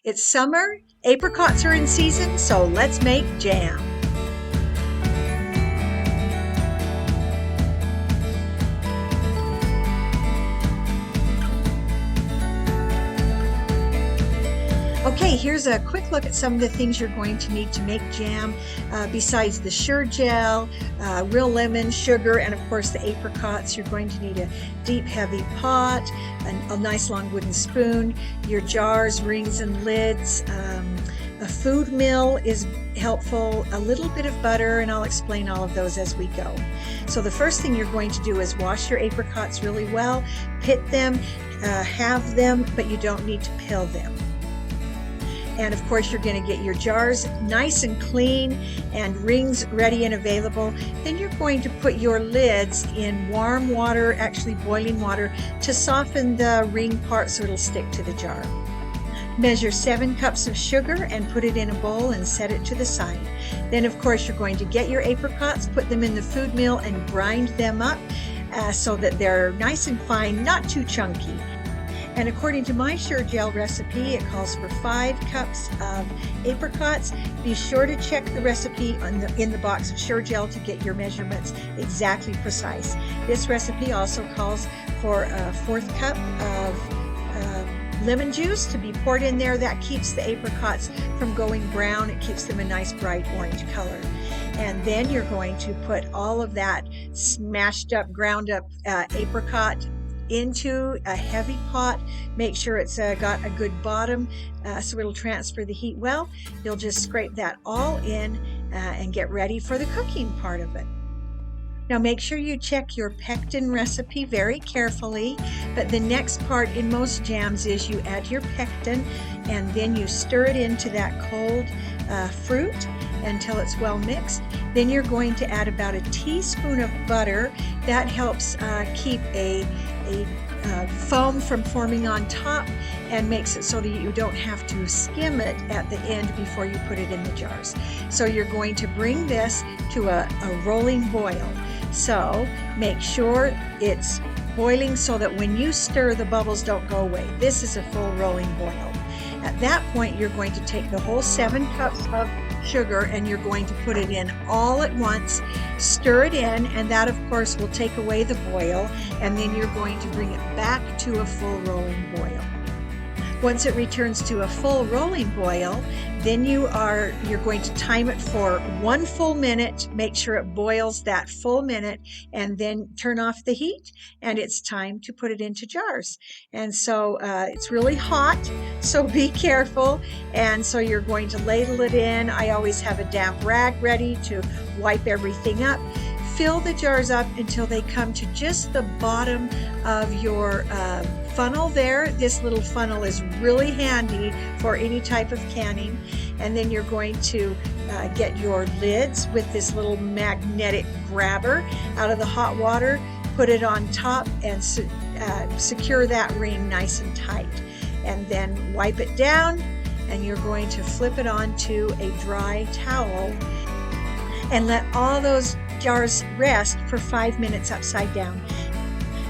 It's summer, apricots are in season, so let's make jam. Okay, here's a quick look at some of the things you're going to need to make jam. Besides the sure gel, real lemon, sugar, and of course the apricots, you're going to need a deep, heavy pot, a nice long wooden spoon, your jars, rings, and lids. A food mill is helpful, a little bit of butter, and I'll explain all of those as we go. So the first thing you're going to do is wash your apricots really well, pit them, halve them, but you don't need to peel them. And of course, you're going to get your jars nice and clean and rings ready and available. Then you're going to put your lids in warm water, actually boiling water, to soften the ring part so it'll stick to the jar. Measure 7 cups of sugar and put it in a bowl and set it to the side. Then of course, you're going to get your apricots, put them in the food mill and grind them up so that they're nice and fine, not too chunky. And according to my sure gel recipe, it calls for 5 cups of apricots. Be sure to check the recipe in the box of sure gel to get your measurements exactly precise. This recipe also calls for a 4th cup of lemon juice to be poured in there. That keeps the apricots from going brown. It keeps them a nice bright orange color. And then you're going to put all of that smashed up, ground up apricot into a heavy pot. Make sure it's got a good bottom so it'll transfer the heat well. You'll just scrape that all in and get ready for the cooking part of it. Now make sure you check your pectin recipe very carefully, but the next part in most jams is you add your pectin and then you stir it into that cold fruit until it's well mixed. Then you're going to add about a teaspoon of butter. That helps keep a foam from forming on top and makes it so that you don't have to skim it at the end before you put it in the jars. So you're going to bring this to a rolling boil. So make sure it's boiling so that when you stir, the bubbles don't go away. This is a full rolling boil. At that point, you're going to take the whole 7 cups of sugar and you're going to put it in all at once, stir it in, and that of course will take away the boil, and then you're going to bring it back to a full rolling boil. Once it returns to a full rolling boil, then you're going to time it for 1 full minute. Make sure it boils that full minute, and then turn off the heat, and it's time to put it into jars. And so it's really hot, so be careful. And so you're going to ladle it in. I always have a damp rag ready to wipe everything up. Fill the jars up until they come to just the bottom of your funnel there. This little funnel is really handy for any type of canning. And then you're going to get your lids with this little magnetic grabber out of the hot water, put it on top and secure that ring nice and tight. And then wipe it down, and you're going to flip it onto a dry towel and let all those jars rest for 5 minutes upside down.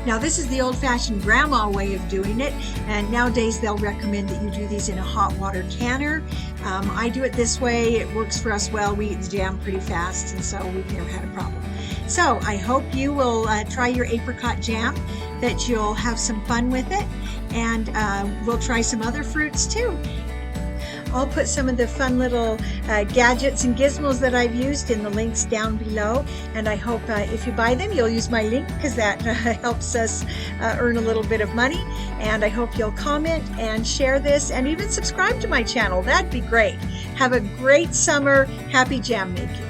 Now this is the old-fashioned grandma way of doing it, and nowadays they'll recommend that you do these in a hot water canner. I do it this way. It works for us well. We eat the jam pretty fast, and so we've never had a problem. So I hope you will try your apricot jam, that you'll have some fun with it, and we'll try some other fruits too. I'll put some of the fun little gadgets and gizmos that I've used in the links down below, and I hope if you buy them, you'll use my link, because that helps us earn a little bit of money. And I hope you'll comment and share this and even subscribe to my channel. That'd be great. Have a great summer. Happy jam making.